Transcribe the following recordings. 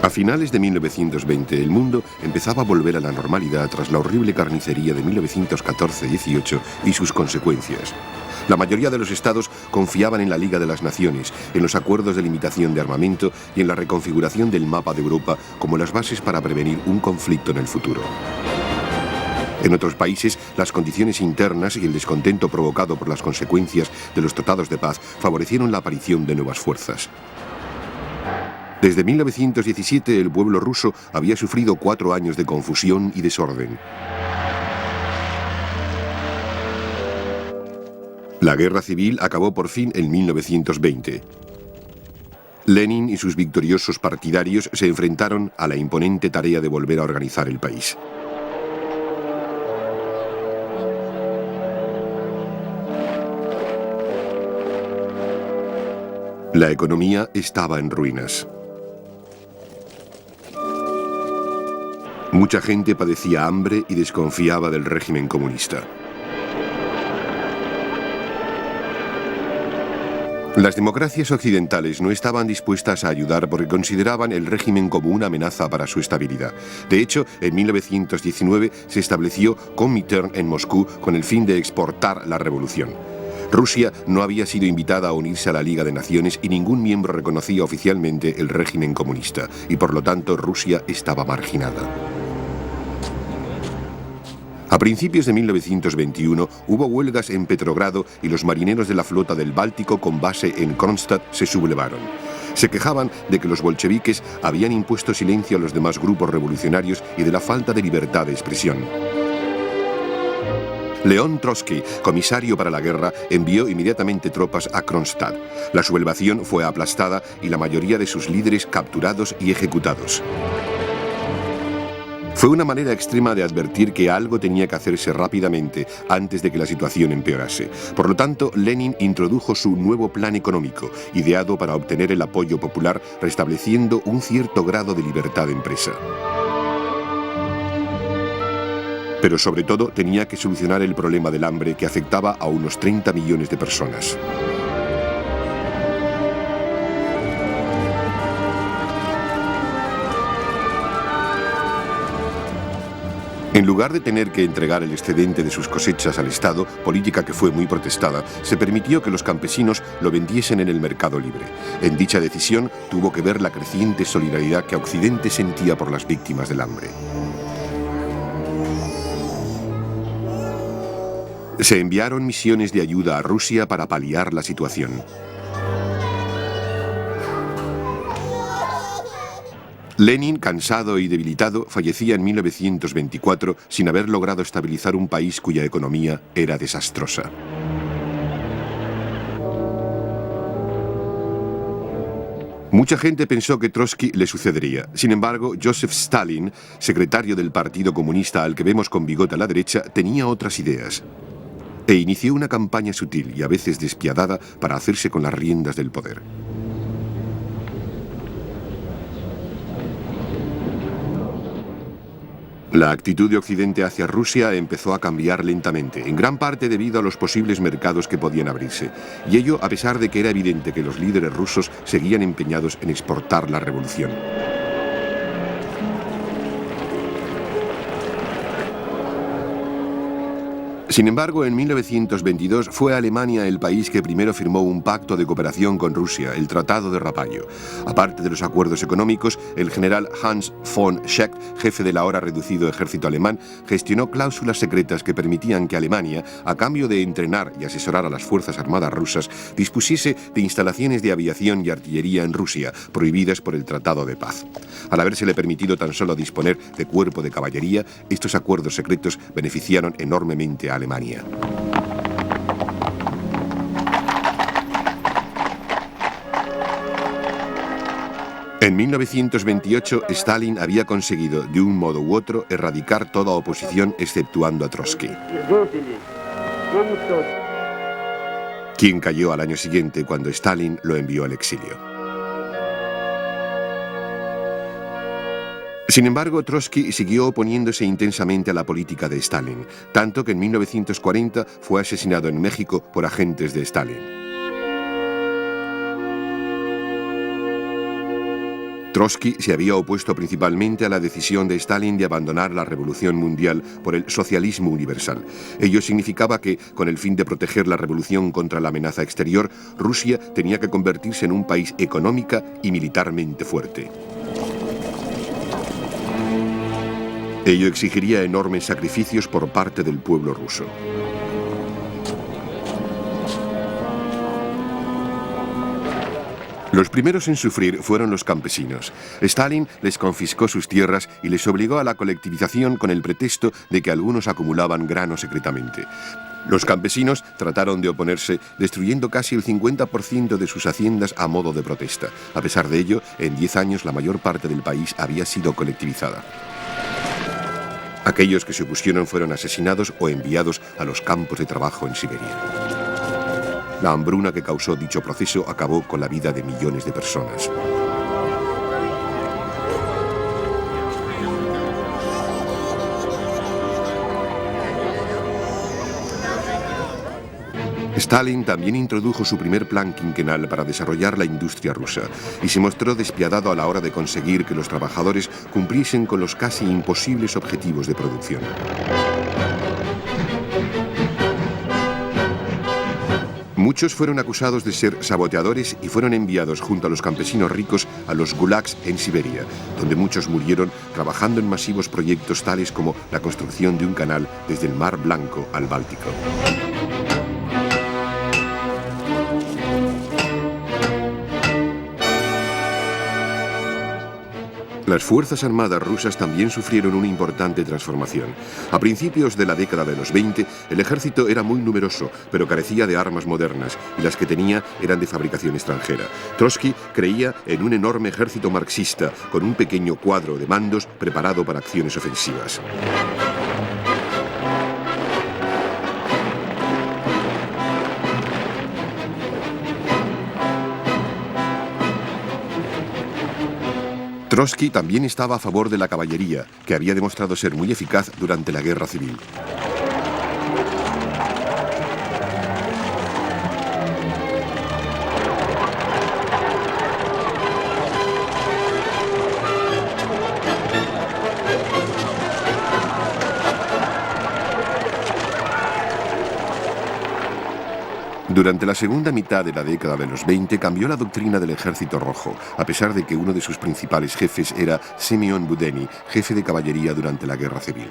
A finales de 1920, el mundo empezaba a volver a la normalidad tras la horrible carnicería de 1914-18 y sus consecuencias. La mayoría de los estados confiaban en la Liga de las Naciones, en los acuerdos de limitación de armamento y en la reconfiguración del mapa de Europa como las bases para prevenir un conflicto en el futuro. En otros países, las condiciones internas y el descontento provocado por las consecuencias de los tratados de paz favorecieron la aparición de nuevas fuerzas. Desde 1917, el pueblo ruso había sufrido 4 años de confusión y desorden. La guerra civil acabó por fin en 1920. Lenin y sus victoriosos partidarios se enfrentaron a la imponente tarea de volver a organizar el país. La economía estaba en ruinas. Mucha gente padecía hambre y desconfiaba del régimen comunista. Las democracias occidentales no estaban dispuestas a ayudar porque consideraban el régimen como una amenaza para su estabilidad. De hecho, en 1919 se estableció Comintern en Moscú con el fin de exportar la revolución. Rusia no había sido invitada a unirse a la Liga de Naciones y ningún miembro reconocía oficialmente el régimen comunista, y por lo tanto Rusia estaba marginada. A principios de 1921 hubo huelgas en Petrogrado y los marineros de la flota del Báltico con base en Kronstadt se sublevaron. Se quejaban de que los bolcheviques habían impuesto silencio a los demás grupos revolucionarios y de la falta de libertad de expresión. León Trotsky, comisario para la guerra, envió inmediatamente tropas a Kronstadt. La sublevación fue aplastada y la mayoría de sus líderes capturados y ejecutados. Fue una manera extrema de advertir que algo tenía que hacerse rápidamente antes de que la situación empeorase. Por lo tanto, Lenin introdujo su nuevo plan económico, ideado para obtener el apoyo popular, restableciendo un cierto grado de libertad de empresa. Pero sobre todo tenía que solucionar el problema del hambre que afectaba a unos 30 millones de personas. En lugar de tener que entregar el excedente de sus cosechas al Estado, política que fue muy protestada, se permitió que los campesinos lo vendiesen en el mercado libre. En dicha decisión tuvo que ver la creciente solidaridad que Occidente sentía por las víctimas del hambre. Se enviaron misiones de ayuda a Rusia para paliar la situación. Lenin, cansado y debilitado, fallecía en 1924 sin haber logrado estabilizar un país cuya economía era desastrosa. Mucha gente pensó que Trotsky le sucedería. Sin embargo, Joseph Stalin, secretario del Partido Comunista al que vemos con bigote a la derecha, tenía otras ideas. E inició una campaña sutil y a veces despiadada para hacerse con las riendas del poder. La actitud de Occidente hacia Rusia empezó a cambiar lentamente, en gran parte debido a los posibles mercados que podían abrirse, y ello a pesar de que era evidente que los líderes rusos seguían empeñados en exportar la revolución. Sin embargo, en 1922 fue Alemania el país que primero firmó un pacto de cooperación con Rusia, el Tratado de Rapallo. Aparte de los acuerdos económicos, el general Hans von Scheck, jefe del ahora reducido ejército alemán, gestionó cláusulas secretas que permitían que Alemania, a cambio de entrenar y asesorar a las fuerzas armadas rusas, dispusiese de instalaciones de aviación y artillería en Rusia, prohibidas por el Tratado de Paz. Al habérsele permitido tan solo disponer de cuerpo de caballería, estos acuerdos secretos beneficiaron enormemente a Alemania. En 1928, Stalin había conseguido, de un modo u otro, erradicar toda oposición exceptuando a Trotsky, quien cayó al año siguiente cuando Stalin lo envió al exilio. Sin embargo, Trotsky siguió oponiéndose intensamente a la política de Stalin, tanto que en 1940 fue asesinado en México por agentes de Stalin. Trotsky se había opuesto principalmente a la decisión de Stalin de abandonar la revolución mundial por el socialismo universal. Ello significaba que, con el fin de proteger la revolución contra la amenaza exterior, Rusia tenía que convertirse en un país económica y militarmente fuerte. Ello exigiría enormes sacrificios por parte del pueblo ruso. Los primeros en sufrir fueron los campesinos. Stalin les confiscó sus tierras y les obligó a la colectivización con el pretexto de que algunos acumulaban grano secretamente. Los campesinos trataron de oponerse, destruyendo casi el 50% de sus haciendas a modo de protesta. A pesar de ello, en 10 años la mayor parte del país había sido colectivizada. Aquellos que se opusieron fueron asesinados o enviados a los campos de trabajo en Siberia. La hambruna que causó dicho proceso acabó con la vida de millones de personas. Stalin también introdujo su primer plan quinquenal para desarrollar la industria rusa y se mostró despiadado a la hora de conseguir que los trabajadores cumpliesen con los casi imposibles objetivos de producción. Muchos fueron acusados de ser saboteadores y fueron enviados junto a los campesinos ricos a los gulags en Siberia, donde muchos murieron trabajando en masivos proyectos tales como la construcción de un canal desde el Mar Blanco al Báltico. Las Fuerzas Armadas rusas también sufrieron una importante transformación. A principios de la década de los 20, el ejército era muy numeroso, pero carecía de armas modernas, y las que tenía eran de fabricación extranjera. Trotsky creía en un enorme ejército marxista, con un pequeño cuadro de mandos preparado para acciones ofensivas. Trotsky también estaba a favor de la caballería, que había demostrado ser muy eficaz durante la guerra civil. Durante la segunda mitad de la década de los 20 cambió la doctrina del Ejército Rojo, a pesar de que uno de sus principales jefes era Semyon Budeny, jefe de caballería durante la Guerra Civil.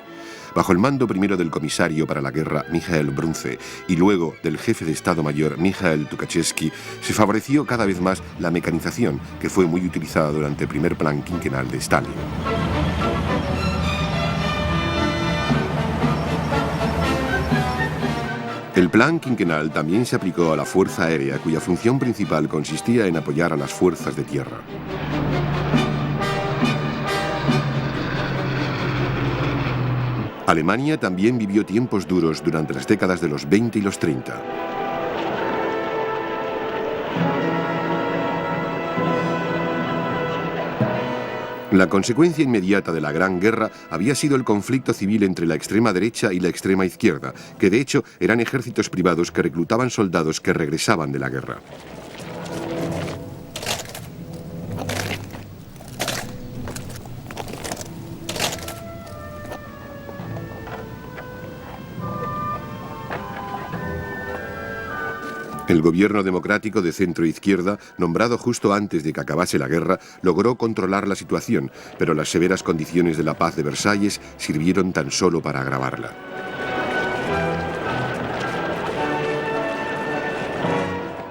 Bajo el mando primero del comisario para la guerra Mikhail Brunze y luego del jefe de Estado Mayor Mikhail Tukhachevsky, se favoreció cada vez más la mecanización, que fue muy utilizada durante el primer plan quinquenal de Stalin. El plan quinquenal también se aplicó a la Fuerza Aérea, cuya función principal consistía en apoyar a las fuerzas de tierra. Alemania también vivió tiempos duros durante las décadas de los 20 y los 30. La consecuencia inmediata de la Gran Guerra había sido el conflicto civil entre la extrema derecha y la extrema izquierda, que de hecho eran ejércitos privados que reclutaban soldados que regresaban de la guerra. El gobierno democrático de centro-izquierda, nombrado justo antes de que acabase la guerra, logró controlar la situación, pero las severas condiciones de la paz de Versalles sirvieron tan solo para agravarla.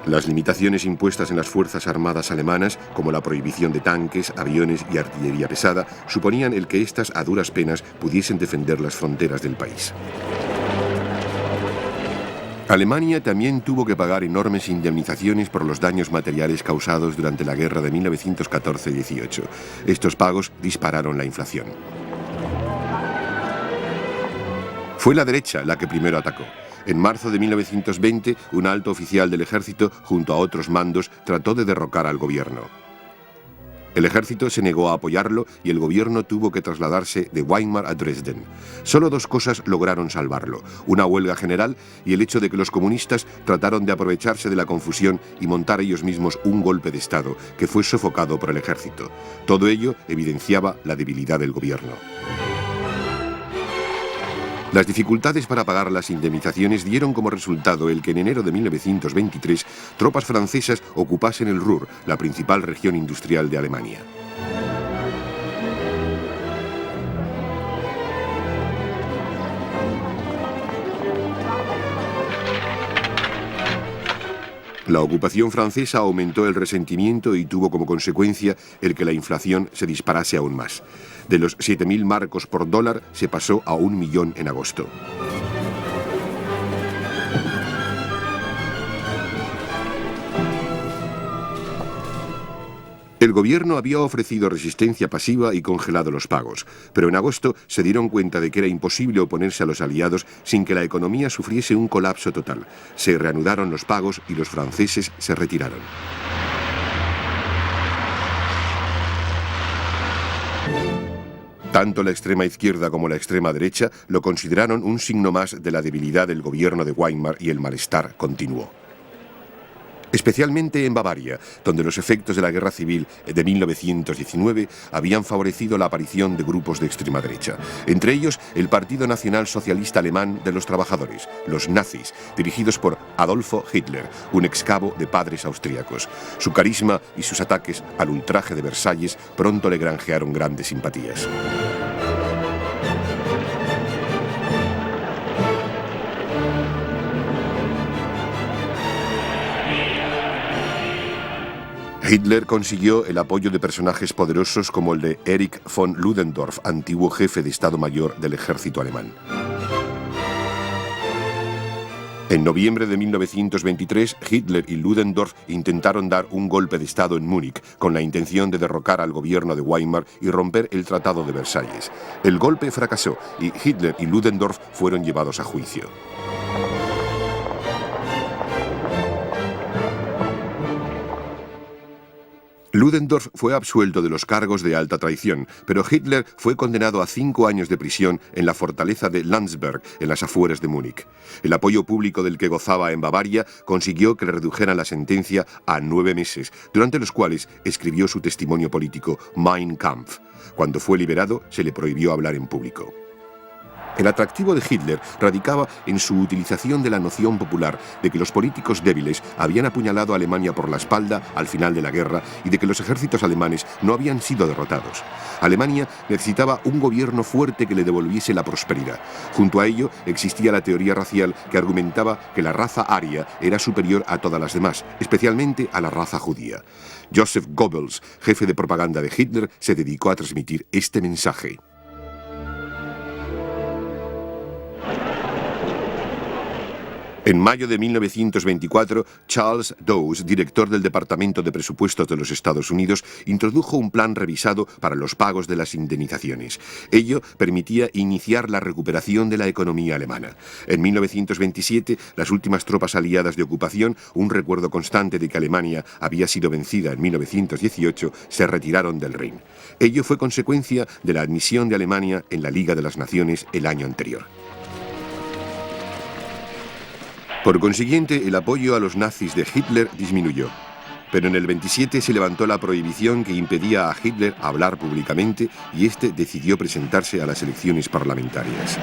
Las limitaciones impuestas en las fuerzas armadas alemanas, como la prohibición de tanques, aviones y artillería pesada, suponían el que éstas a duras penas pudiesen defender las fronteras del país. Alemania también tuvo que pagar enormes indemnizaciones por los daños materiales causados durante la guerra de 1914-18. Estos pagos dispararon la inflación. Fue la derecha la que primero atacó. En marzo de 1920, un alto oficial del ejército, junto a otros mandos, trató de derrocar al gobierno. El ejército se negó a apoyarlo y el gobierno tuvo que trasladarse de Weimar a Dresden. Solo dos cosas lograron salvarlo: una huelga general y el hecho de que los comunistas trataron de aprovecharse de la confusión y montar ellos mismos un golpe de Estado que fue sofocado por el ejército. Todo ello evidenciaba la debilidad del gobierno. Las dificultades para pagar las indemnizaciones dieron como resultado el que en enero de 1923 tropas francesas ocupasen el Ruhr, la principal región industrial de Alemania. La ocupación francesa aumentó el resentimiento y tuvo como consecuencia el que la inflación se disparase aún más. De los 7.000 marcos por dólar se pasó a 1 millón en agosto. El gobierno había ofrecido resistencia pasiva y congelado los pagos, pero en agosto se dieron cuenta de que era imposible oponerse a los aliados sin que la economía sufriese un colapso total. Se reanudaron los pagos y los franceses se retiraron. Tanto la extrema izquierda como la extrema derecha lo consideraron un signo más de la debilidad del gobierno de Weimar y el malestar continuó. Especialmente en Bavaria, donde los efectos de la guerra civil de 1919 habían favorecido la aparición de grupos de extrema derecha, entre ellos el Partido Nacional Socialista Alemán de los Trabajadores, los nazis, dirigidos por Adolfo Hitler, un excabo de padres austríacos. Su carisma y sus ataques al ultraje de Versalles pronto le granjearon grandes simpatías. Hitler consiguió el apoyo de personajes poderosos como el de Erich von Ludendorff, antiguo jefe de Estado Mayor del ejército alemán. En noviembre de 1923, Hitler y Ludendorff intentaron dar un golpe de Estado en Múnich, con la intención de derrocar al gobierno de Weimar y romper el Tratado de Versalles. El golpe fracasó y Hitler y Ludendorff fueron llevados a juicio. Ludendorff fue absuelto de los cargos de alta traición, pero Hitler fue condenado a 5 años de prisión en la fortaleza de Landsberg, en las afueras de Múnich. El apoyo público del que gozaba en Bavaria consiguió que le redujeran la sentencia a 9 meses, durante los cuales escribió su testimonio político Mein Kampf. Cuando fue liberado, se le prohibió hablar en público. El atractivo de Hitler radicaba en su utilización de la noción popular de que los políticos débiles habían apuñalado a Alemania por la espalda al final de la guerra y de que los ejércitos alemanes no habían sido derrotados. Alemania necesitaba un gobierno fuerte que le devolviese la prosperidad. Junto a ello existía la teoría racial que argumentaba que la raza aria era superior a todas las demás, especialmente a la raza judía. Joseph Goebbels, jefe de propaganda de Hitler, se dedicó a transmitir este mensaje. En mayo de 1924, Charles Dawes, director del Departamento de Presupuestos de los Estados Unidos, introdujo un plan revisado para los pagos de las indemnizaciones. Ello permitía iniciar la recuperación de la economía alemana. En 1927, las últimas tropas aliadas de ocupación, un recuerdo constante de que Alemania había sido vencida en 1918, se retiraron del Rin. Ello fue consecuencia de la admisión de Alemania en la Liga de las Naciones el año anterior. Por consiguiente, el apoyo a los nazis de Hitler disminuyó. Pero en el 27 se levantó la prohibición que impedía a Hitler hablar públicamente y este decidió presentarse a las elecciones parlamentarias.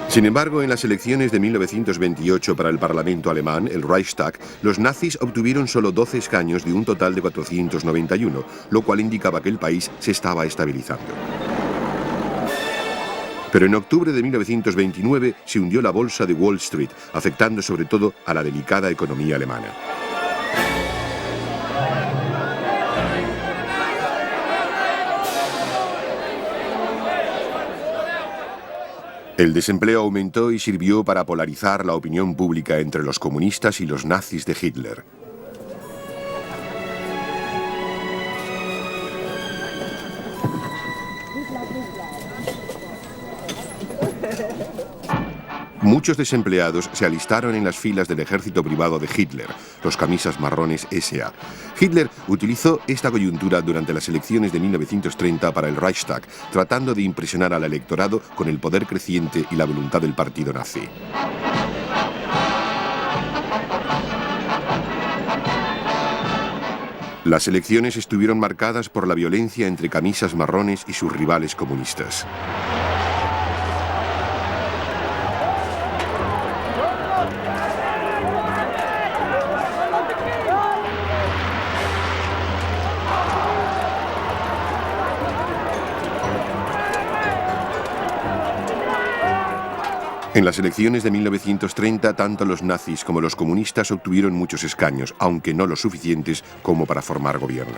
Sin embargo, en las elecciones de 1928 para el Parlamento alemán, el Reichstag, los nazis obtuvieron solo 12 escaños de un total de 491, lo cual indicaba que el país se estaba estabilizando. Pero en octubre de 1929 se hundió la bolsa de Wall Street, afectando sobre todo a la delicada economía alemana. El desempleo aumentó y sirvió para polarizar la opinión pública entre los comunistas y los nazis de Hitler. Muchos desempleados se alistaron en las filas del ejército privado de Hitler, los camisas marrones SA. Hitler utilizó esta coyuntura durante las elecciones de 1930 para el Reichstag, tratando de impresionar al electorado con el poder creciente y la voluntad del partido nazi. Las elecciones estuvieron marcadas por la violencia entre camisas marrones y sus rivales comunistas. En las elecciones de 1930, tanto los nazis como los comunistas obtuvieron muchos escaños, aunque no los suficientes como para formar gobierno.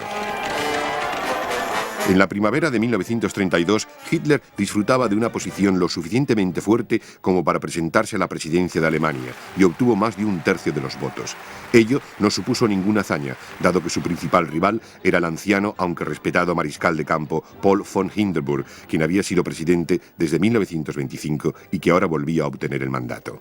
En la primavera de 1932, Hitler disfrutaba de una posición lo suficientemente fuerte como para presentarse a la presidencia de Alemania y obtuvo más de un tercio de los votos. Ello no supuso ninguna hazaña, dado que su principal rival era el anciano, aunque respetado mariscal de campo Paul von Hindenburg, quien había sido presidente desde 1925 y que ahora volvía a obtener el mandato.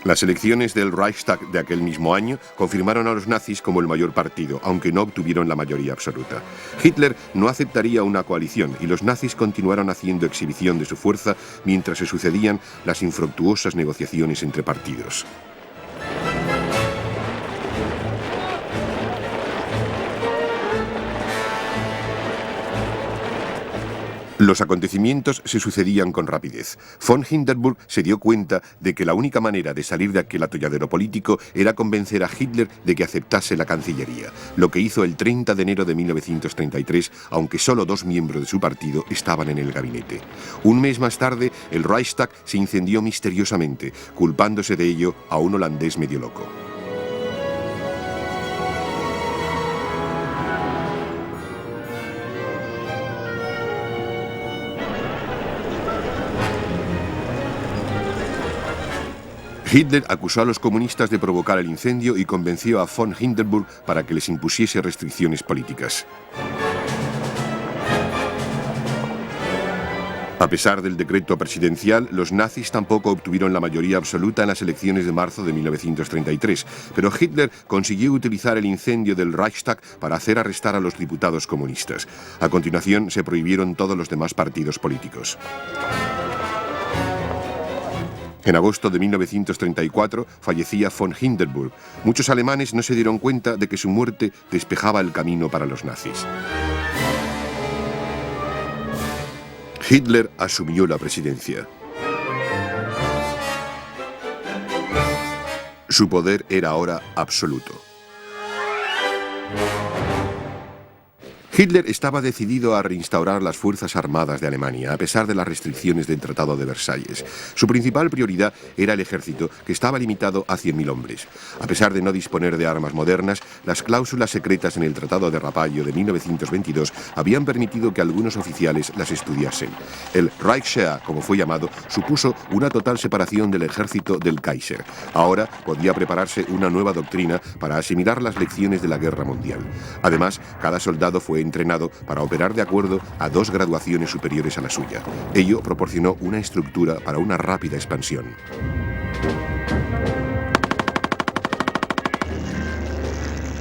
Las elecciones del Reichstag de aquel mismo año confirmaron a los nazis como el mayor partido, aunque no obtuvieron la mayoría absoluta. Hitler no aceptaría una coalición y los nazis continuaron haciendo exhibición de su fuerza mientras se sucedían las infructuosas negociaciones entre partidos. Los acontecimientos se sucedían con rapidez. Von Hindenburg se dio cuenta de que la única manera de salir de aquel atolladero político era convencer a Hitler de que aceptase la Cancillería, lo que hizo el 30 de enero de 1933, aunque solo 2 miembros de su partido estaban en el gabinete. Un mes más tarde, el Reichstag se incendió misteriosamente, culpándose de ello a un holandés medio loco. Hitler acusó a los comunistas de provocar el incendio y convenció a von Hindenburg para que les impusiese restricciones políticas. A pesar del decreto presidencial, los nazis tampoco obtuvieron la mayoría absoluta en las elecciones de marzo de 1933, pero Hitler consiguió utilizar el incendio del Reichstag para hacer arrestar a los diputados comunistas. A continuación, se prohibieron todos los demás partidos políticos. En agosto de 1934 fallecía von Hindenburg. Muchos alemanes no se dieron cuenta de que su muerte despejaba el camino para los nazis. Hitler asumió la presidencia. Su poder era ahora absoluto. Hitler estaba decidido a reinstaurar las fuerzas armadas de Alemania, a pesar de las restricciones del Tratado de Versalles. Su principal prioridad era el ejército, que estaba limitado a 100.000 hombres. A pesar de no disponer de armas modernas, las cláusulas secretas en el Tratado de Rapallo de 1922 habían permitido que algunos oficiales las estudiasen. El Reichsheer, como fue llamado, supuso una total separación del ejército del Kaiser. Ahora podía prepararse una nueva doctrina para asimilar las lecciones de la Guerra Mundial. Además, cada soldado fue entrenado para operar de acuerdo a 2 graduaciones superiores a la suya. Ello proporcionó una estructura para una rápida expansión.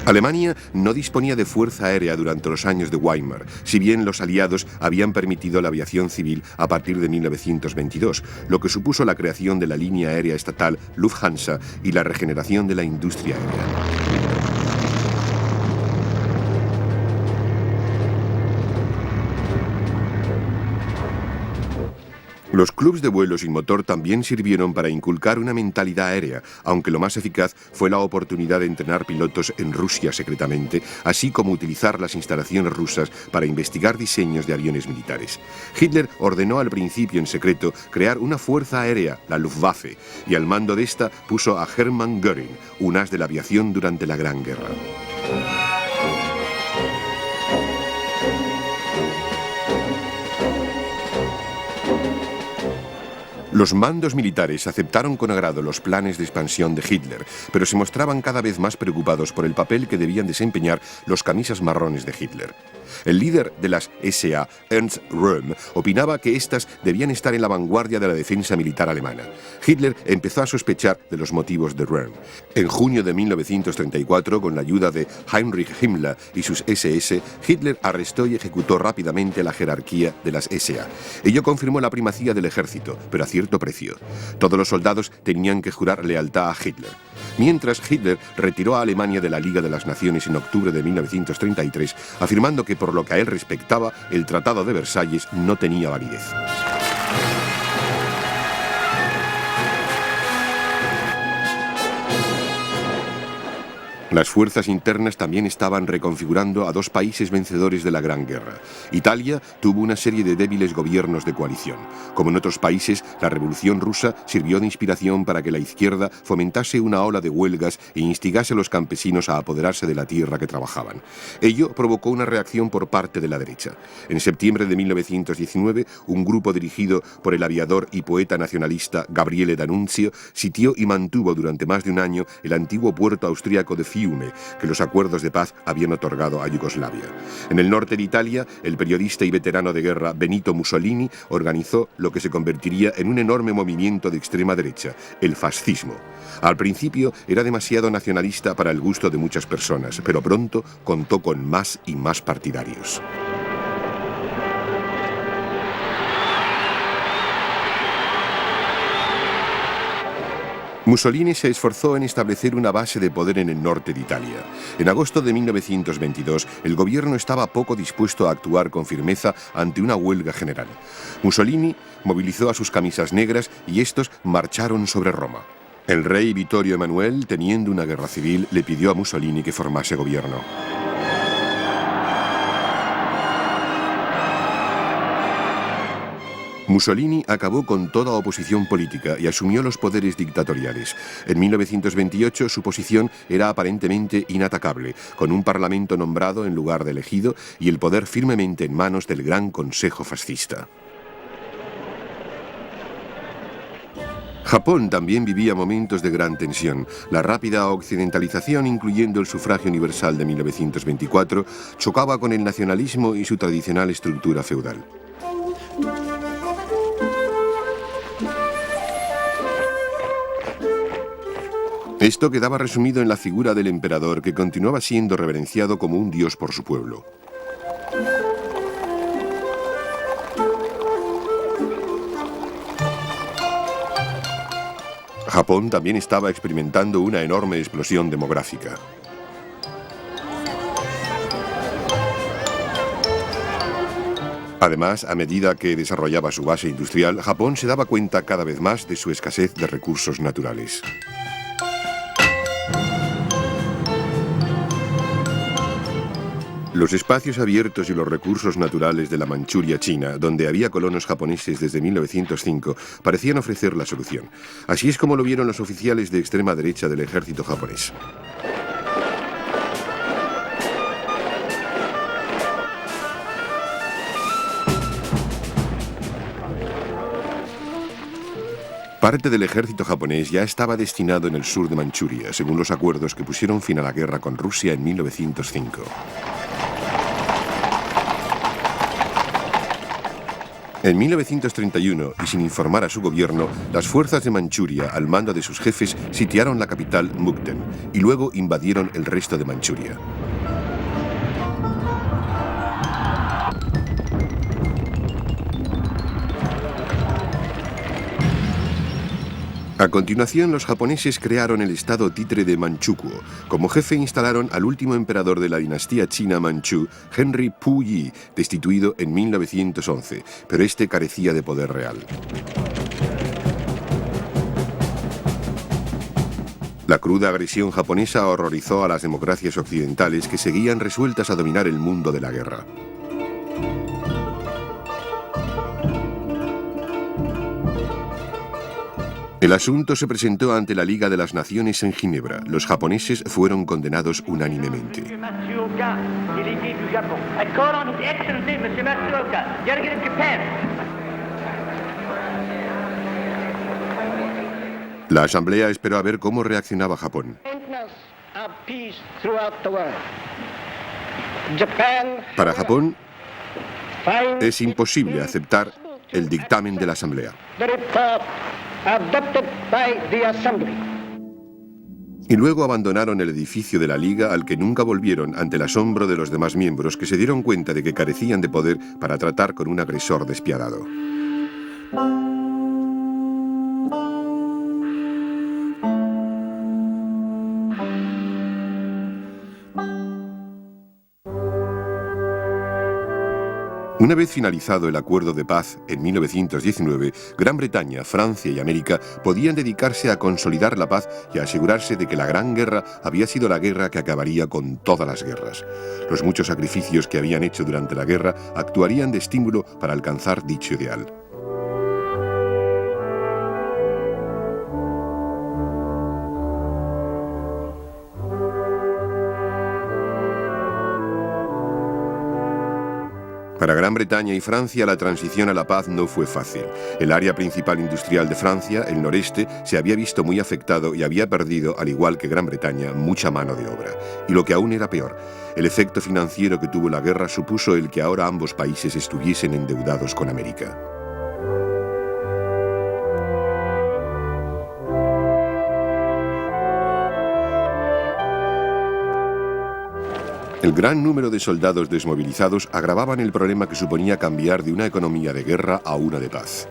Alemania no disponía de fuerza aérea durante los años de Weimar, si bien los aliados habían permitido la aviación civil a partir de 1922, lo que supuso la creación de la línea aérea estatal Lufthansa y la regeneración de la industria aérea. Los clubs de vuelo sin motor también sirvieron para inculcar una mentalidad aérea, aunque lo más eficaz fue la oportunidad de entrenar pilotos en Rusia secretamente, así como utilizar las instalaciones rusas para investigar diseños de aviones militares. Hitler ordenó al principio en secreto crear una fuerza aérea, la Luftwaffe, y al mando de esta puso a Hermann Göring, un as de la aviación durante la Gran Guerra. Los mandos militares aceptaron con agrado los planes de expansión de Hitler, pero se mostraban cada vez más preocupados por el papel que debían desempeñar los camisas marrones de Hitler. El líder de las SA, Ernst Röhm, opinaba que éstas debían estar en la vanguardia de la defensa militar alemana. Hitler empezó a sospechar de los motivos de Röhm. En junio de 1934, con la ayuda de Heinrich Himmler y sus SS, Hitler arrestó y ejecutó rápidamente la jerarquía de las SA. Ello confirmó la primacía del ejército, pero a cierto precio. Todos los soldados tenían que jurar lealtad a Hitler. Mientras, Hitler retiró a Alemania de la Liga de las Naciones en octubre de 1933, afirmando que por lo que a él respectaba, el Tratado de Versalles no tenía validez. Las fuerzas internas también estaban reconfigurando a dos países vencedores de la Gran Guerra. Italia tuvo una serie de débiles gobiernos de coalición. Como en otros países, la Revolución Rusa sirvió de inspiración para que la izquierda fomentase una ola de huelgas e instigase a los campesinos a apoderarse de la tierra que trabajaban. Ello provocó una reacción por parte de la derecha. En septiembre de 1919, un grupo dirigido por el aviador y poeta nacionalista Gabriele D'Annunzio sitió y mantuvo durante más de un año el antiguo puerto austríaco de Fiume, que los acuerdos de paz habían otorgado a Yugoslavia. En el norte de Italia, el periodista y veterano de guerra Benito Mussolini organizó lo que se convertiría en un enorme movimiento de extrema derecha, el fascismo. Al principio era demasiado nacionalista para el gusto de muchas personas, pero pronto contó con más y más partidarios. Mussolini se esforzó en establecer una base de poder en el norte de Italia. En agosto de 1922, el gobierno estaba poco dispuesto a actuar con firmeza ante una huelga general. Mussolini movilizó a sus camisas negras y estos marcharon sobre Roma. El rey Vittorio Emanuele, teniendo una guerra civil, le pidió a Mussolini que formase gobierno. Mussolini acabó con toda oposición política y asumió los poderes dictatoriales. En 1928 su posición era aparentemente inatacable, con un parlamento nombrado en lugar de elegido y el poder firmemente en manos del Gran Consejo Fascista. Japón también vivía momentos de gran tensión. La rápida occidentalización, incluyendo el sufragio universal de 1924, chocaba con el nacionalismo y su tradicional estructura feudal. Esto quedaba resumido en la figura del emperador, que continuaba siendo reverenciado como un dios por su pueblo. Japón también estaba experimentando una enorme explosión demográfica. Además, a medida que desarrollaba su base industrial, Japón se daba cuenta cada vez más de su escasez de recursos naturales. Los espacios abiertos y los recursos naturales de la Manchuria china, donde había colonos japoneses desde 1905, parecían ofrecer la solución. Así es como lo vieron los oficiales de extrema derecha del ejército japonés. Parte del ejército japonés ya estaba destinado en el sur de Manchuria, según los acuerdos que pusieron fin a la guerra con Rusia en 1905. En 1931, y sin informar a su gobierno, las fuerzas de Manchuria, al mando de sus jefes, sitiaron la capital Mukden y luego invadieron el resto de Manchuria. A continuación, los japoneses crearon el estado títere de Manchukuo. Como jefe instalaron al último emperador de la dinastía china manchú, Henry Puyi, destituido en 1911, pero este carecía de poder real. La cruda agresión japonesa horrorizó a las democracias occidentales, que seguían resueltas a dominar el mundo de la guerra. El asunto se presentó ante la Liga de las Naciones en Ginebra. Los japoneses fueron condenados unánimemente. La Asamblea esperó a ver cómo reaccionaba Japón. Para Japón, es imposible aceptar el dictamen de la Asamblea. Y luego abandonaron el edificio de la Liga, al que nunca volvieron, ante el asombro de los demás miembros, que se dieron cuenta de que carecían de poder para tratar con un agresor despiadado. Una vez finalizado el acuerdo de paz en 1919, Gran Bretaña, Francia y América podían dedicarse a consolidar la paz y a asegurarse de que la Gran Guerra había sido la guerra que acabaría con todas las guerras. Los muchos sacrificios que habían hecho durante la guerra actuarían de estímulo para alcanzar dicho ideal. Para Gran Bretaña y Francia, la transición a la paz no fue fácil. El área principal industrial de Francia, el noreste, se había visto muy afectado y había perdido, al igual que Gran Bretaña, mucha mano de obra. Y lo que aún era peor, el efecto financiero que tuvo la guerra supuso el que ahora ambos países estuviesen endeudados con América. El gran número de soldados desmovilizados agravaban el problema que suponía cambiar de una economía de guerra a una de paz.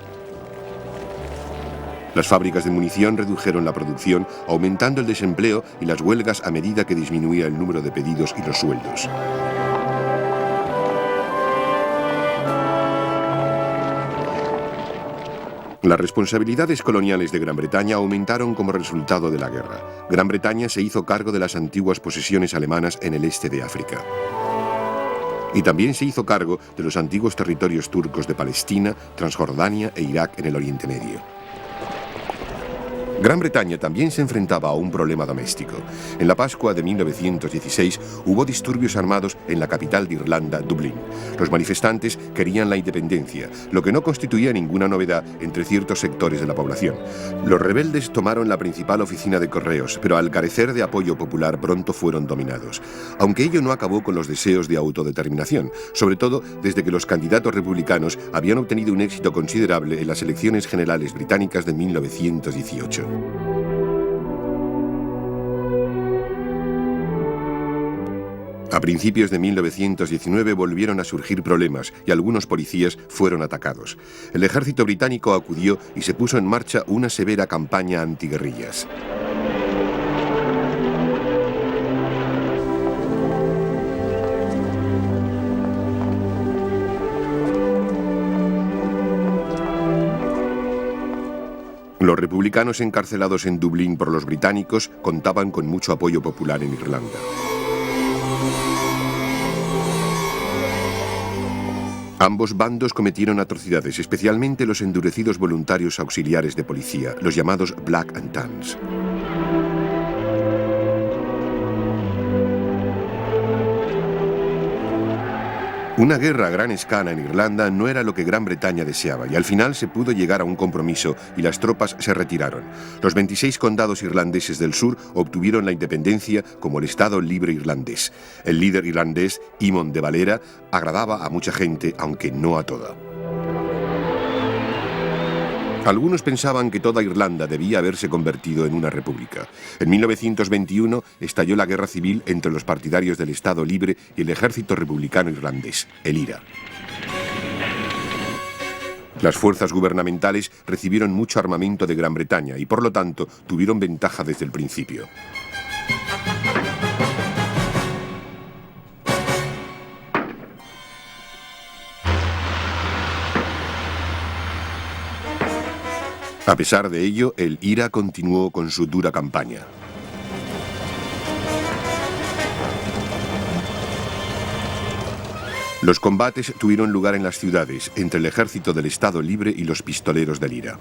Las fábricas de munición redujeron la producción, aumentando el desempleo y las huelgas a medida que disminuía el número de pedidos y los sueldos. Las responsabilidades coloniales de Gran Bretaña aumentaron como resultado de la guerra. Gran Bretaña se hizo cargo de las antiguas posesiones alemanas en el este de África. Y también se hizo cargo de los antiguos territorios turcos de Palestina, Transjordania e Irak en el Oriente Medio. Gran Bretaña también se enfrentaba a un problema doméstico. En la Pascua de 1916 hubo disturbios armados en la capital de Irlanda, Dublín. Los manifestantes querían la independencia, lo que no constituía ninguna novedad entre ciertos sectores de la población. Los rebeldes tomaron la principal oficina de correos, pero al carecer de apoyo popular pronto fueron dominados. Aunque ello no acabó con los deseos de autodeterminación, sobre todo desde que los candidatos republicanos habían obtenido un éxito considerable en las elecciones generales británicas de 1918. A principios de 1919 volvieron a surgir problemas y algunos policías fueron atacados. El ejército británico acudió y se puso en marcha una severa campaña antiguerrillas. Los republicanos encarcelados en Dublín por los británicos contaban con mucho apoyo popular en Irlanda. Ambos bandos cometieron atrocidades, especialmente los endurecidos voluntarios auxiliares de policía, los llamados Black and Tans. Una guerra a gran escala en Irlanda no era lo que Gran Bretaña deseaba y al final se pudo llegar a un compromiso y las tropas se retiraron. Los 26 condados irlandeses del sur obtuvieron la independencia como el Estado Libre Irlandés. El líder irlandés, Eamon de Valera, agradaba a mucha gente, aunque no a toda. Algunos pensaban que toda Irlanda debía haberse convertido en una república. En 1921 estalló la guerra civil entre los partidarios del Estado Libre y el ejército republicano irlandés, el IRA. Las fuerzas gubernamentales recibieron mucho armamento de Gran Bretaña y, por lo tanto, tuvieron ventaja desde el principio. A pesar de ello, el IRA continuó con su dura campaña. Los combates tuvieron lugar en las ciudades, entre el ejército del Estado Libre y los pistoleros del IRA.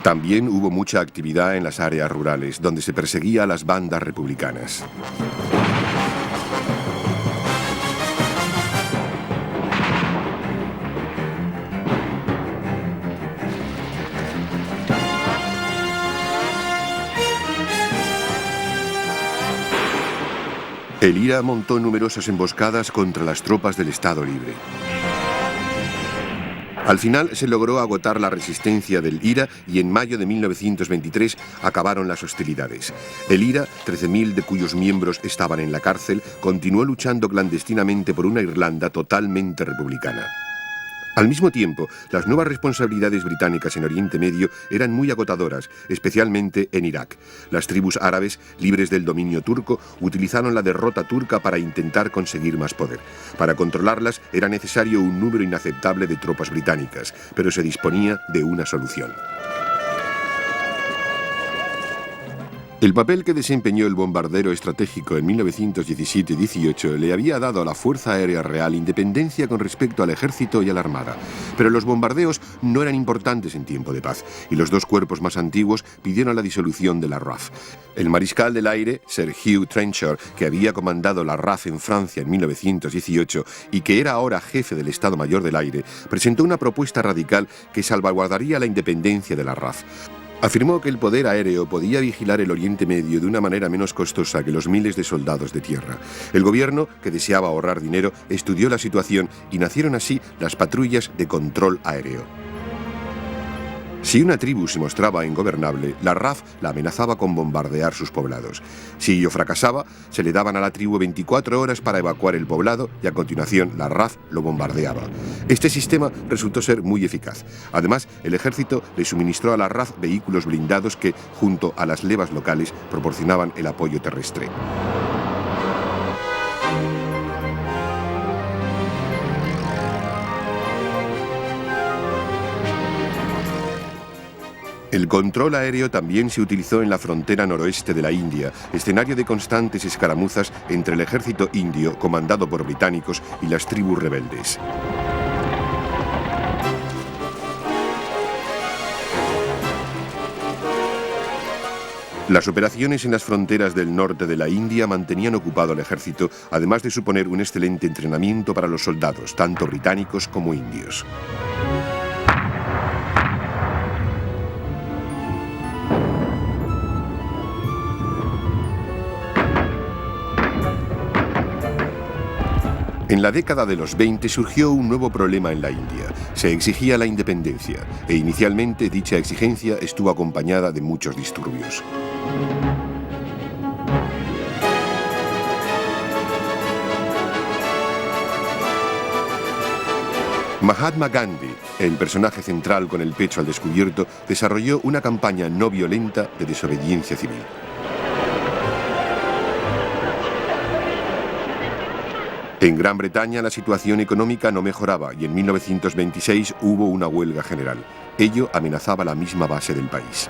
También hubo mucha actividad en las áreas rurales, donde se perseguía a las bandas republicanas. El IRA montó numerosas emboscadas contra las tropas del Estado Libre. Al final se logró agotar la resistencia del IRA y en mayo de 1923 acabaron las hostilidades. El IRA, 13.000 de cuyos miembros estaban en la cárcel, continuó luchando clandestinamente por una Irlanda totalmente republicana. Al mismo tiempo, las nuevas responsabilidades británicas en Oriente Medio eran muy agotadoras, especialmente en Irak. Las tribus árabes, libres del dominio turco, utilizaron la derrota turca para intentar conseguir más poder. Para controlarlas era necesario un número inaceptable de tropas británicas, pero se disponía de una solución. El papel que desempeñó el bombardero estratégico en 1917-18 le había dado a la Fuerza Aérea Real independencia con respecto al ejército y a la armada. Pero los bombardeos no eran importantes en tiempo de paz, y los dos cuerpos más antiguos pidieron la disolución de la RAF. El mariscal del aire, Sir Hugh Trenchard, que había comandado la RAF en Francia en 1918 y que era ahora jefe del Estado Mayor del Aire, presentó una propuesta radical que salvaguardaría la independencia de la RAF. Afirmó que el poder aéreo podía vigilar el Oriente Medio de una manera menos costosa que los miles de soldados de tierra. El gobierno, que deseaba ahorrar dinero, estudió la situación y nacieron así las patrullas de control aéreo. Si una tribu se mostraba ingobernable, la RAF la amenazaba con bombardear sus poblados. Si ello fracasaba, se le daban a la tribu 24 horas para evacuar el poblado y a continuación la RAF lo bombardeaba. Este sistema resultó ser muy eficaz. Además, el ejército le suministró a la RAF vehículos blindados que, junto a las levas locales, proporcionaban el apoyo terrestre. El control aéreo también se utilizó en la frontera noroeste de la India, escenario de constantes escaramuzas entre el ejército indio, comandado por británicos, y las tribus rebeldes. Las operaciones en las fronteras del norte de la India mantenían ocupado al ejército, además de suponer un excelente entrenamiento para los soldados, tanto británicos como indios. En la década de los 20 surgió un nuevo problema en la India. Se exigía la independencia, e inicialmente dicha exigencia estuvo acompañada de muchos disturbios. Mahatma Gandhi, el personaje central con el pecho al descubierto, desarrolló una campaña no violenta de desobediencia civil. En Gran Bretaña la situación económica no mejoraba y en 1926 hubo una huelga general. Ello amenazaba la misma base del país.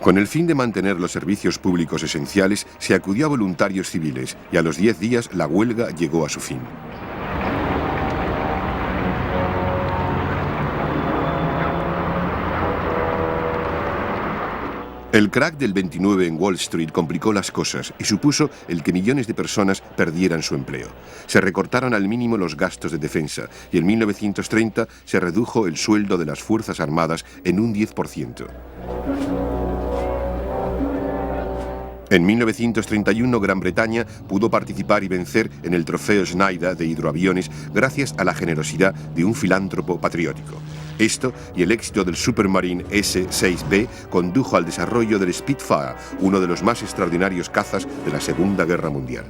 Con el fin de mantener los servicios públicos esenciales, se acudió a voluntarios civiles y a los 10 días la huelga llegó a su fin. El crack del 29 en Wall Street complicó las cosas y supuso el que millones de personas perdieran su empleo. Se recortaron al mínimo los gastos de defensa y en 1930 se redujo el sueldo de las Fuerzas Armadas en un 10%. En 1931, Gran Bretaña pudo participar y vencer en el trofeo Schneider de hidroaviones gracias a la generosidad de un filántropo patriótico. Esto y el éxito del Supermarine S-6B condujo al desarrollo del Spitfire, uno de los más extraordinarios cazas de la Segunda Guerra Mundial.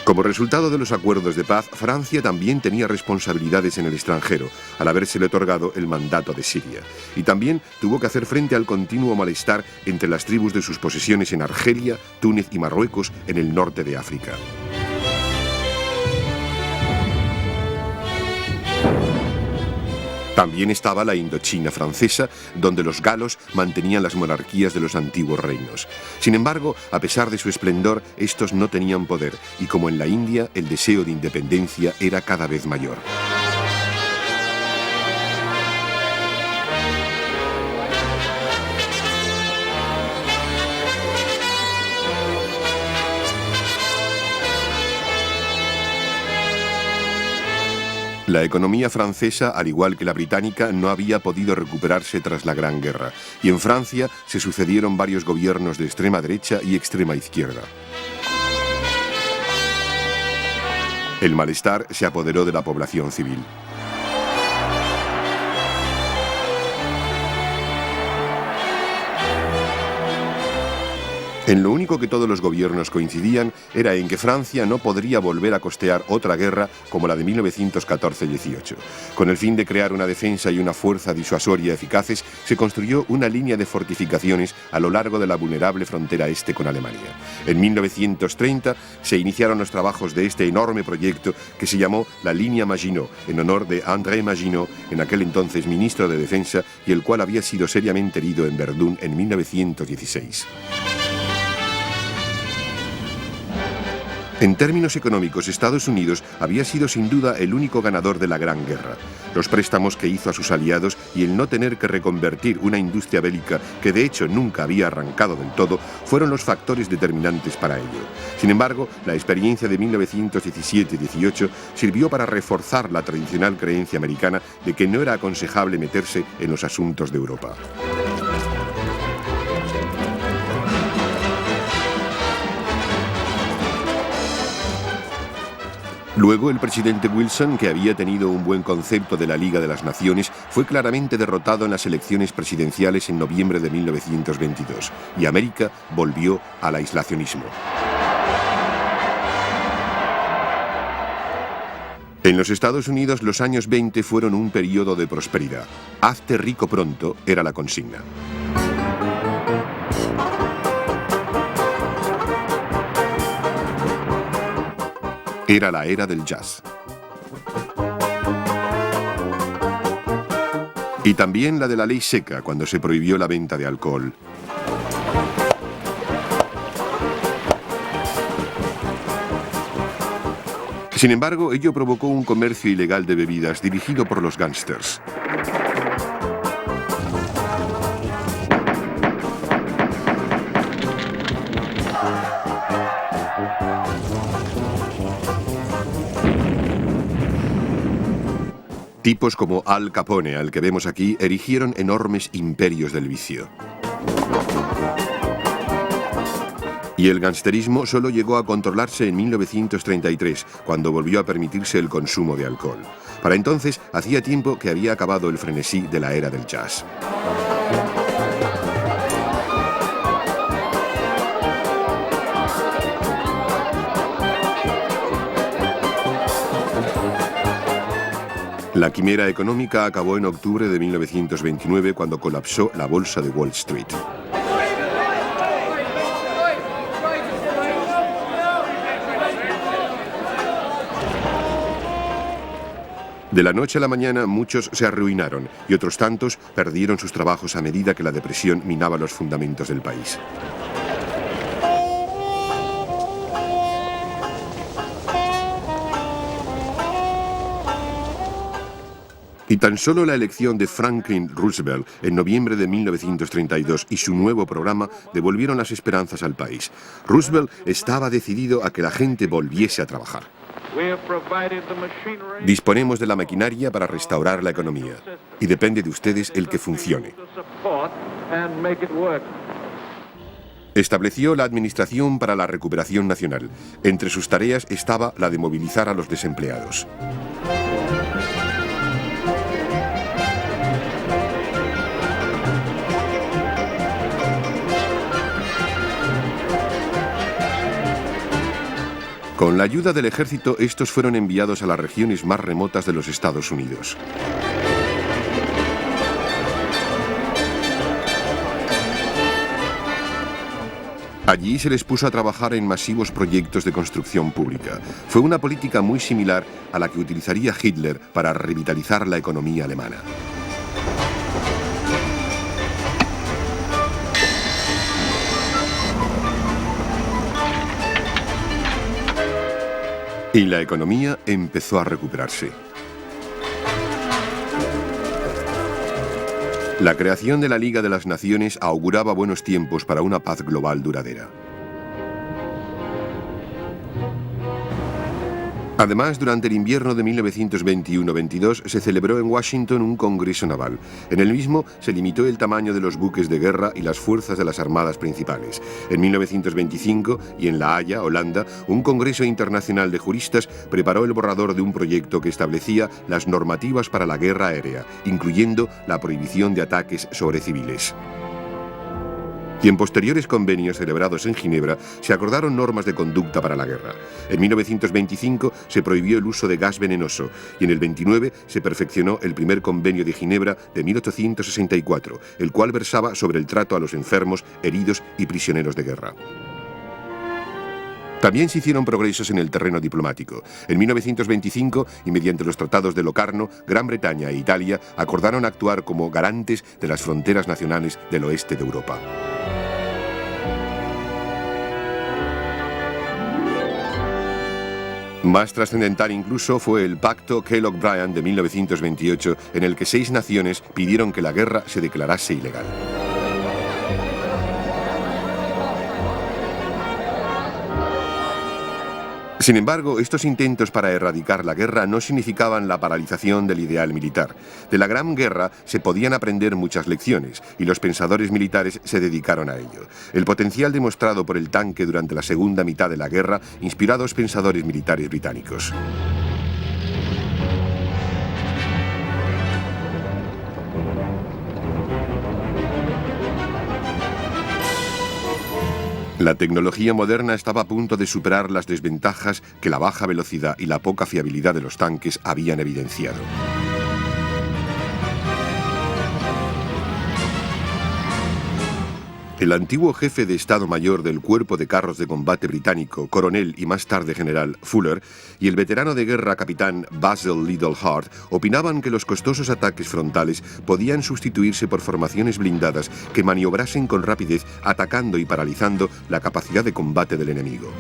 Como resultado de los acuerdos de paz, Francia también tenía responsabilidades en el extranjero, al habérsele otorgado el mandato de Siria. Y también tuvo que hacer frente al continuo malestar entre las tribus de sus posesiones en Argelia, Túnez y Marruecos, en el norte de África. También estaba la Indochina francesa, donde los galos mantenían las monarquías de los antiguos reinos. Sin embargo, a pesar de su esplendor, estos no tenían poder, y como en la India, el deseo de independencia era cada vez mayor. La economía francesa, al igual que la británica, no había podido recuperarse tras la Gran Guerra, y en Francia se sucedieron varios gobiernos de extrema derecha y extrema izquierda. El malestar se apoderó de la población civil. En lo único que todos los gobiernos coincidían era en que Francia no podría volver a costear otra guerra como la de 1914-18. Con el fin de crear una defensa y una fuerza disuasoria eficaces, se construyó una línea de fortificaciones a lo largo de la vulnerable frontera este con Alemania. En 1930 se iniciaron los trabajos de este enorme proyecto que se llamó la Línea Maginot, en honor de André Maginot, en aquel entonces ministro de Defensa, y el cual había sido seriamente herido en Verdún en 1916. En términos económicos, Estados Unidos había sido sin duda el único ganador de la Gran Guerra. Los préstamos que hizo a sus aliados y el no tener que reconvertir una industria bélica que de hecho nunca había arrancado del todo fueron los factores determinantes para ello. Sin embargo, la experiencia de 1917-18 sirvió para reforzar la tradicional creencia americana de que no era aconsejable meterse en los asuntos de Europa. Luego, el presidente Wilson, que había tenido un buen concepto de la Liga de las Naciones, fue claramente derrotado en las elecciones presidenciales en noviembre de 1922, y América volvió al aislacionismo. En los Estados Unidos, los años 20 fueron un periodo de prosperidad. Hazte rico pronto era la consigna. Era la era del jazz. Y también la de la ley seca, cuando se prohibió la venta de alcohol. Sin embargo, ello provocó un comercio ilegal de bebidas dirigido por los gángsters. Tipos como Al Capone, al que vemos aquí, erigieron enormes imperios del vicio. Y el gangsterismo solo llegó a controlarse en 1933, cuando volvió a permitirse el consumo de alcohol. Para entonces, hacía tiempo que había acabado el frenesí de la era del jazz. La quimera económica acabó en octubre de 1929, cuando colapsó la bolsa de Wall Street. De la noche a la mañana, muchos se arruinaron y otros tantos perdieron sus trabajos a medida que la depresión minaba los fundamentos del país. Y tan solo la elección de Franklin Roosevelt en noviembre de 1932 y su nuevo programa devolvieron las esperanzas al país. Roosevelt estaba decidido a que la gente volviese a trabajar. Disponemos de la maquinaria para restaurar la economía y depende de ustedes el que funcione. Estableció la Administración para la Recuperación Nacional. Entre sus tareas estaba la de movilizar a los desempleados. Con la ayuda del ejército, estos fueron enviados a las regiones más remotas de los Estados Unidos. Allí se les puso a trabajar en masivos proyectos de construcción pública. Fue una política muy similar a la que utilizaría Hitler para revitalizar la economía alemana. Y la economía empezó a recuperarse. La creación de la Liga de las Naciones auguraba buenos tiempos para una paz global duradera. Además, durante el invierno de 1921-22 se celebró en Washington un congreso naval. En el mismo se limitó el tamaño de los buques de guerra y las fuerzas de las armadas principales. En 1925, y en La Haya, Holanda, un congreso internacional de juristas preparó el borrador de un proyecto que establecía las normativas para la guerra aérea, incluyendo la prohibición de ataques sobre civiles. Y en posteriores convenios celebrados en Ginebra se acordaron normas de conducta para la guerra. En 1925 se prohibió el uso de gas venenoso y en el 29 se perfeccionó el primer convenio de Ginebra de 1864, el cual versaba sobre el trato a los enfermos, heridos y prisioneros de guerra. También se hicieron progresos en el terreno diplomático. En 1925, y mediante los tratados de Locarno, Gran Bretaña e Italia acordaron actuar como garantes de las fronteras nacionales del oeste de Europa. Más trascendental incluso fue el Pacto Kellogg-Briand de 1928, en el que 6 naciones pidieron que la guerra se declarase ilegal. Sin embargo, estos intentos para erradicar la guerra no significaban la paralización del ideal militar. De la Gran Guerra se podían aprender muchas lecciones, y los pensadores militares se dedicaron a ello. El potencial demostrado por el tanque durante la segunda mitad de la guerra inspiró a 2 pensadores militares británicos. La tecnología moderna estaba a punto de superar las desventajas que la baja velocidad y la poca fiabilidad de los tanques habían evidenciado. El antiguo jefe de Estado Mayor del Cuerpo de Carros de Combate británico, coronel y más tarde general Fuller, y el veterano de guerra capitán Basil Liddell Hart opinaban que los costosos ataques frontales podían sustituirse por formaciones blindadas que maniobrasen con rapidez, atacando y paralizando la capacidad de combate del enemigo.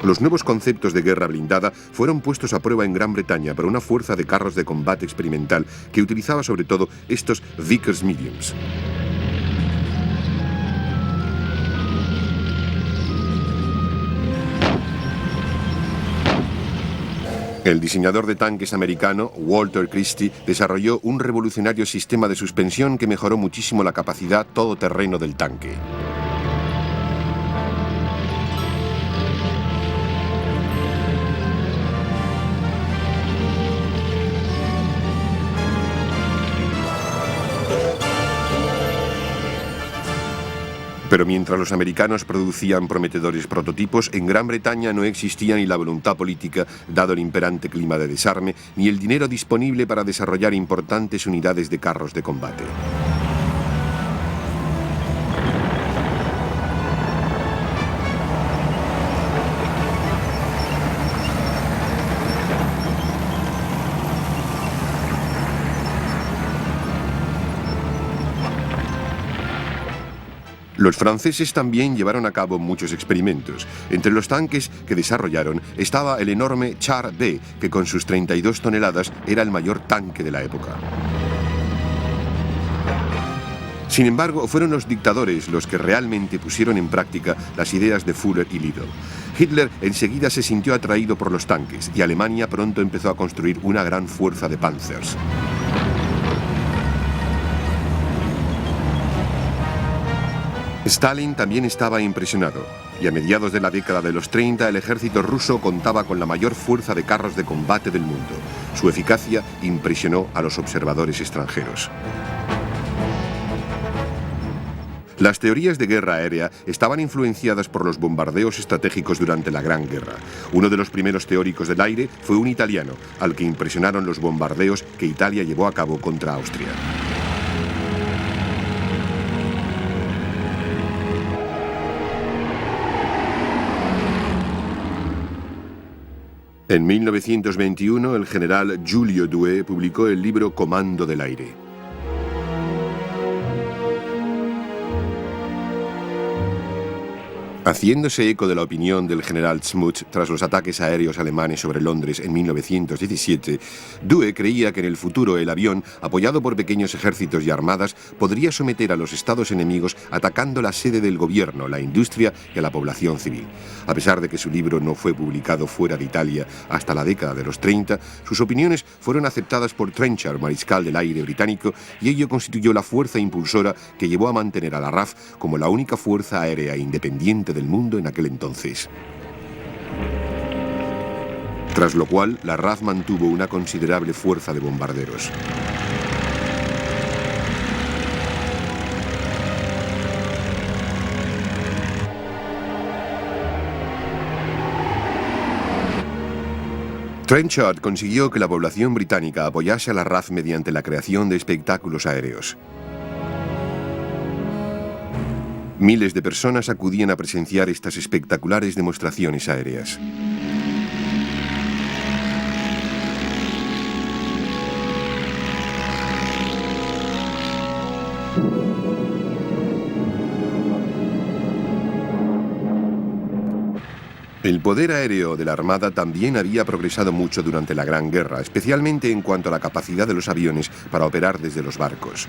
Los nuevos conceptos de guerra blindada fueron puestos a prueba en Gran Bretaña por una fuerza de carros de combate experimental que utilizaba sobre todo estos Vickers Mediums. El diseñador de tanques americano, Walter Christie, desarrolló un revolucionario sistema de suspensión que mejoró muchísimo la capacidad todoterreno del tanque. Pero mientras los americanos producían prometedores prototipos, en Gran Bretaña no existía ni la voluntad política, dado el imperante clima de desarme, ni el dinero disponible para desarrollar importantes unidades de carros de combate. Los franceses también llevaron a cabo muchos experimentos. Entre los tanques que desarrollaron estaba el enorme Char D, que con sus 32 toneladas era el mayor tanque de la época. Sin embargo, fueron los dictadores los que realmente pusieron en práctica las ideas de Fuller y Liddell. Hitler enseguida se sintió atraído por los tanques y Alemania pronto empezó a construir una gran fuerza de Panzers. Stalin también estaba impresionado, y a mediados de la década de los 30 el ejército ruso contaba con la mayor fuerza de carros de combate del mundo. Su eficacia impresionó a los observadores extranjeros. Las teorías de guerra aérea estaban influenciadas por los bombardeos estratégicos durante la Gran Guerra. Uno de los primeros teóricos del aire fue un italiano, al que impresionaron los bombardeos que Italia llevó a cabo contra Austria. En 1921, el general Giulio Douhet publicó el libro Comando del Aire. Haciéndose eco de la opinión del general Smuts tras los ataques aéreos alemanes sobre Londres en 1917, Due creía que en el futuro el avión, apoyado por pequeños ejércitos y armadas, podría someter a los estados enemigos atacando la sede del gobierno, la industria y a la población civil. A pesar de que su libro no fue publicado fuera de Italia hasta la década de los 30, sus opiniones fueron aceptadas por Trenchard, mariscal del aire británico, y ello constituyó la fuerza impulsora que llevó a mantener a la RAF como la única fuerza aérea independiente del mundo en aquel entonces. Tras lo cual, la RAF mantuvo una considerable fuerza de bombarderos. Trenchard consiguió que la población británica apoyase a la RAF mediante la creación de espectáculos aéreos. Miles de personas acudían a presenciar estas espectaculares demostraciones aéreas. El poder aéreo de la Armada también había progresado mucho durante la Gran Guerra, especialmente en cuanto a la capacidad de los aviones para operar desde los barcos.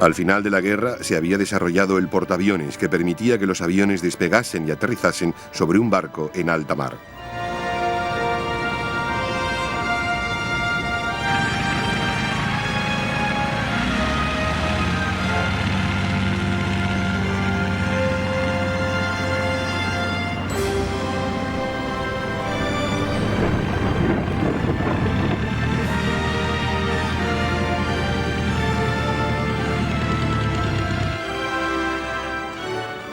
Al final de la guerra se había desarrollado el portaaviones, que permitía que los aviones despegasen y aterrizasen sobre un barco en alta mar.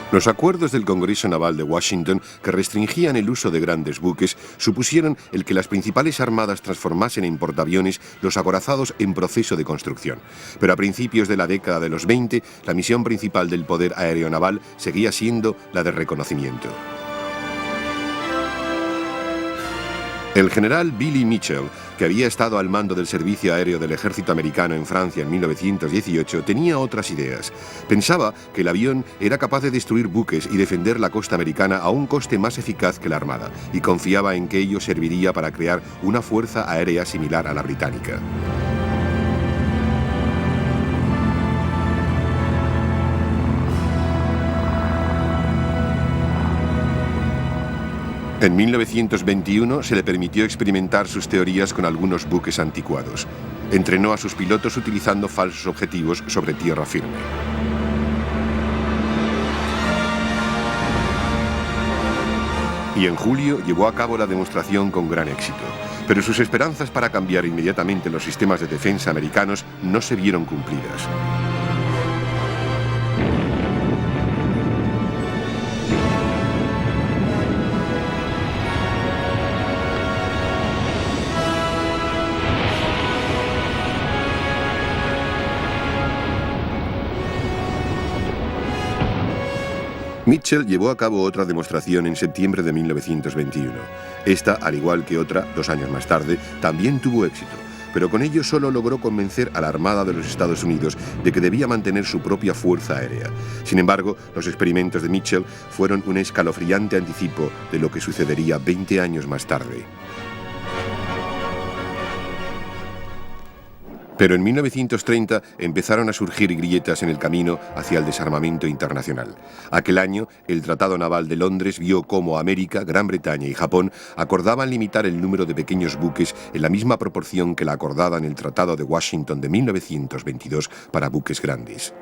Los acuerdos del Congreso Naval de Washington, que restringían el uso de grandes buques, supusieron el que las principales armadas transformasen en portaaviones los acorazados en proceso de construcción. Pero a principios de la década de los 20, la misión principal del poder aéreo naval seguía siendo la de reconocimiento. El general Billy Mitchell, que había estado al mando del servicio aéreo del ejército americano en Francia en 1918, tenía otras ideas. Pensaba que el avión era capaz de destruir buques y defender la costa americana a un coste más eficaz que la Armada, y confiaba en que ello serviría para crear una fuerza aérea similar a la británica. En 1921 se le permitió experimentar sus teorías con algunos buques anticuados. Entrenó a sus pilotos utilizando falsos objetivos sobre tierra firme. Y en julio llevó a cabo la demostración con gran éxito. Pero sus esperanzas para cambiar inmediatamente los sistemas de defensa americanos no se vieron cumplidas. Mitchell llevó a cabo otra demostración en septiembre de 1921. Esta, al igual que otra, 2 años más tarde, también tuvo éxito, pero con ello solo logró convencer a la Armada de los Estados Unidos de que debía mantener su propia fuerza aérea. Sin embargo, los experimentos de Mitchell fueron un escalofriante anticipo de lo que sucedería 20 años más tarde. Pero en 1930 empezaron a surgir grietas en el camino hacia el desarmamento internacional. Aquel año, el Tratado Naval de Londres vio cómo América, Gran Bretaña y Japón acordaban limitar el número de pequeños buques en la misma proporción que la acordada en el Tratado de Washington de 1922 para buques grandes.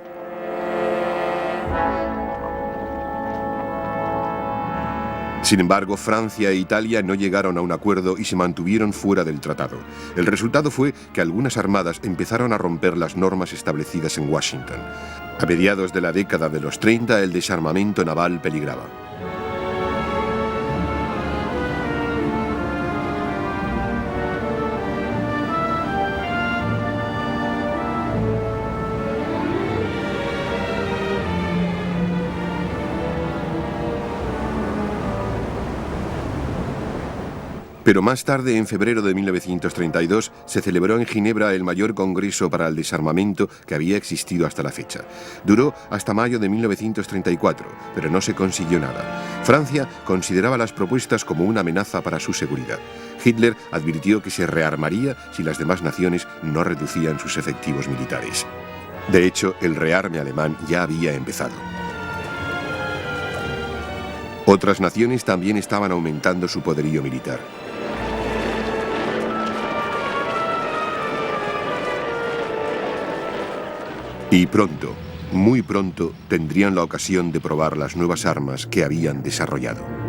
Sin embargo, Francia e Italia no llegaron a un acuerdo y se mantuvieron fuera del tratado. El resultado fue que algunas armadas empezaron a romper las normas establecidas en Washington. A mediados de la década de los 30, el desarmamento naval peligraba. Pero más tarde, en febrero de 1932, se celebró en Ginebra el mayor congreso para el desarmamento que había existido hasta la fecha. Duró hasta mayo de 1934, pero no se consiguió nada. Francia consideraba las propuestas como una amenaza para su seguridad. Hitler advirtió que se rearmaría si las demás naciones no reducían sus efectivos militares. De hecho, el rearme alemán ya había empezado. Otras naciones también estaban aumentando su poderío militar. Y pronto, muy pronto, tendrían la ocasión de probar las nuevas armas que habían desarrollado.